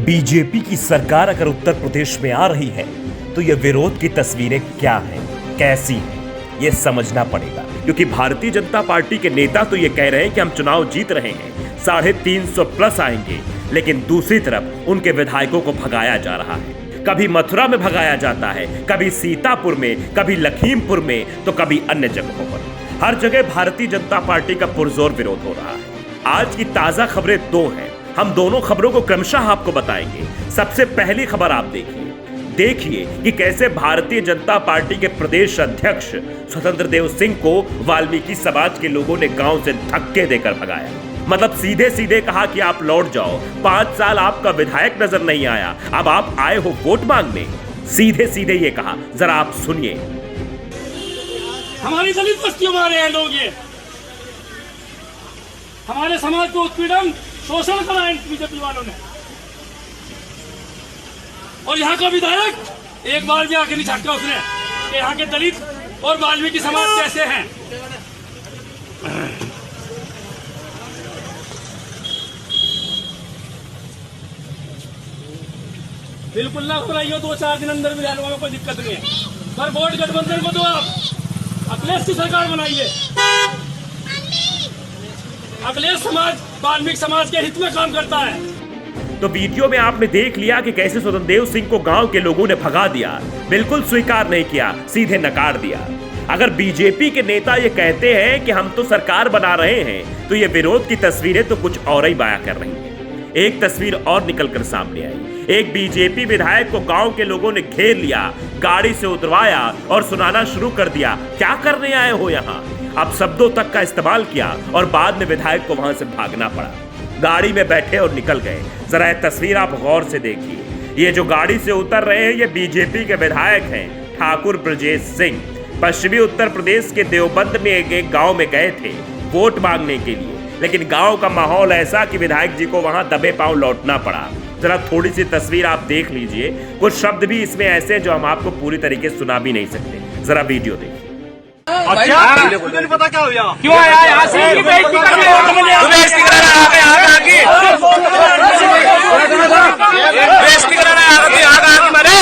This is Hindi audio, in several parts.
बीजेपी की सरकार अगर उत्तर प्रदेश में आ रही है तो ये विरोध की तस्वीरें क्या हैं, कैसी हैं, ये समझना पड़ेगा। क्योंकि भारतीय जनता पार्टी के नेता तो ये कह रहे हैं कि हम चुनाव जीत रहे हैं, 350 प्लस आएंगे, लेकिन दूसरी तरफ उनके विधायकों को भगाया जा रहा है। कभी मथुरा में भगाया जाता है, कभी सीतापुर में, कभी लखीमपुर में, तो कभी अन्य जगहों पर। हर जगह भारतीय जनता पार्टी का पुरजोर विरोध हो रहा है। आज की ताजा खबरें दो हैं, हम दोनों खबरों को क्रमशः आपको बताएंगे। सबसे पहली खबर आप देखिए कि कैसे भारतीय जनता पार्टी के प्रदेश अध्यक्ष स्वतंत्र देव सिंह को वाल्मीकि समाज के लोगों ने गांव से धक्के देकर भगाया। मतलब सीधे सीधे कहा कि आप लौट जाओ, 5 साल आपका विधायक नजर नहीं आया, अब आप आए हो वोट मांगने। सीधे सीधे ये कहा, जरा आप सुनिए। हमारी दलित बस्तियों में आ रहे हैं लोग, ये हमारे समाज को उत्पीड़न शोषण करा है बीजेपी वालों ने। और यहाँ का विधायक एक बार भी आके नहीं झाँका उसने कि यहाँ के दलित और वाल्मीकि समाज कैसे हैं। बिल्कुल ना घबराइए, 2-4 दिन अंदर विधानसभा में कोई दिक्कत नहीं है, पर वोट गठबंधन को तो आप अखिलेश की सरकार बनाइए। अखिलेश समाज वाल्मीकि समाज के हित में काम करता है। तो वीडियो में आपने देख लिया कि कैसे स्वतंत्र देव सिंह को गांव के लोगों ने भगा दिया, बिल्कुल स्वीकार नहीं किया, सीधे नकार दिया। अगर बीजेपी के नेता ये कहते हैं कि हम तो सरकार बना रहे हैं, तो ये विरोध की तस्वीरें तो कुछ और ही बयां कर रही हैं। एक तस्वीर और निकलकर सामने आई, एक बीजेपी विधायक को गांव के लोगों ने घेर लिया, गाड़ी से उतरवाया और सुनाना शुरू कर दिया, क्या करने आए हो यहाँ। अब शब्दों तक का इस्तेमाल किया और बाद में विधायक को वहां से भागना पड़ा। गाड़ी में बैठे और निकल गए। जरा यह तस्वीर आप गौर से देखिए। ये जो गाड़ी से उतर रहे हैं, ये बीजेपी के विधायक हैं, ठाकुर ब्रजेश सिंह। पश्चिमी उत्तर प्रदेश के देवबंद में एक गांव में गए थे वोट मांगने के लिए, लेकिन गांव का माहौल ऐसा कि विधायक जी को वहां दबे पांव लौटना पड़ा। जरा थोड़ी सी तस्वीर आप देख लीजिए, कुछ शब्द भी इसमें ऐसे हैं जो हम आपको पूरी तरीके से सुना भी नहीं सकते। जरा वीडियो देखिए। अच्छा, मुझे नहीं पता क्या हो गया, क्यों आया यहाँ से? बेइज्जती कर रहे हो, बेइज्जती कर रहा है आगे बेइज्जती कर रहा है आगे मरे।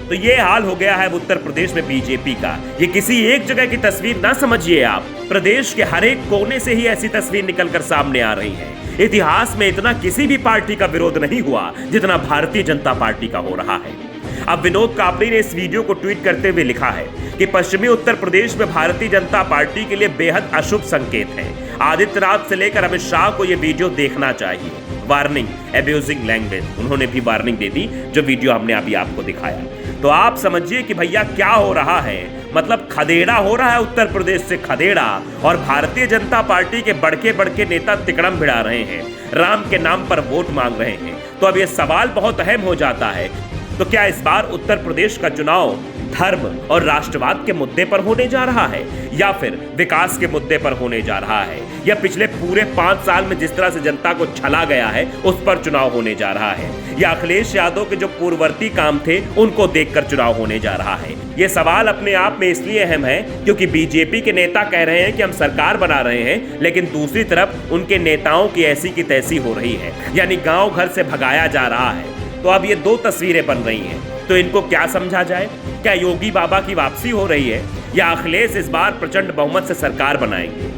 तो ये हाल हो गया है उत्तर प्रदेश में बीजेपी का। ये किसी एक जगह की तस्वीर ना समझिए आप, प्रदेश के हर एक कोने से ही ऐसी तस्वीर निकलकर सामने आ रही है। इतिहास में इतना किसी भी पार्टी का विरोध नहीं हुआ जितना भारतीय जनता पार्टी का हो रहा है। अब विनोद कापड़ी ने इस वीडियो को ट्वीट करते हुए लिखा है कि पश्चिमी उत्तर प्रदेश में भारतीय जनता पार्टी के लिए बेहद अशुभ संकेत है। आदित्यनाथ से लेकर अमित शाह को यह वीडियो देखना चाहिए। वार्निंग, एब्यूजिंग लैंग्वेज, उन्होंने भी वार्निंग दे दी, जो वीडियो हमने अभी आपको दिखाया। तो आप समझिए कि भैया क्या हो रहा है। मतलब खदेड़ा हो रहा है उत्तर प्रदेश से, खदेड़ा। और भारतीय जनता पार्टी के बड़के बड़के नेता तिकड़म भिड़ा रहे हैं, राम के नाम पर वोट मांग रहे हैं। तो अब यह सवाल बहुत अहम हो जाता है, तो क्या इस बार उत्तर प्रदेश का चुनाव धर्म और राष्ट्रवाद के मुद्दे पर होने जा रहा है, या फिर विकास के मुद्दे पर होने जा रहा है, या पिछले पूरे 5 साल में जिस तरह से जनता को छला गया है उस पर चुनाव होने जा रहा है, या अखिलेश यादव के जो पूर्ववर्ती काम थे उनको देखकर चुनाव होने जा रहा है। ये सवाल अपने आप में इसलिए अहम है क्योंकि बीजेपी के नेता कह रहे हैं कि हम सरकार बना रहे हैं, लेकिन दूसरी तरफ उनके नेताओं की ऐसी की तैसी हो रही है, यानी गांव घर से भगाया जा रहा है। तो अब ये 2 तस्वीरें बन रही हैं, तो इनको क्या समझा जाए? क्या योगी बाबा की वापसी हो रही है, या अखिलेश इस बार प्रचंड बहुमत से सरकार बनाएंगे?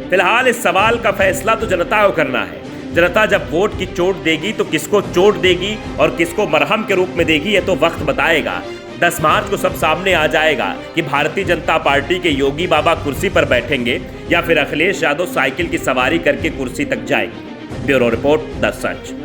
फिलहाल इस सवाल का फैसला तो जनता को करना है। जनता जब वोट की चोट देगी तो किसको चोट देगी और किसको मरहम के रूप में देगी, ये तो वक्त बताएगा। 10 मार्च को सब सामने आ जाएगा कि भारतीय जनता पार्टी के योगी बाबा कुर्सी पर बैठेंगे या फिर अखिलेश यादव साइकिल की सवारी करके कुर्सी तक जाएंगे। Bureau report, the such.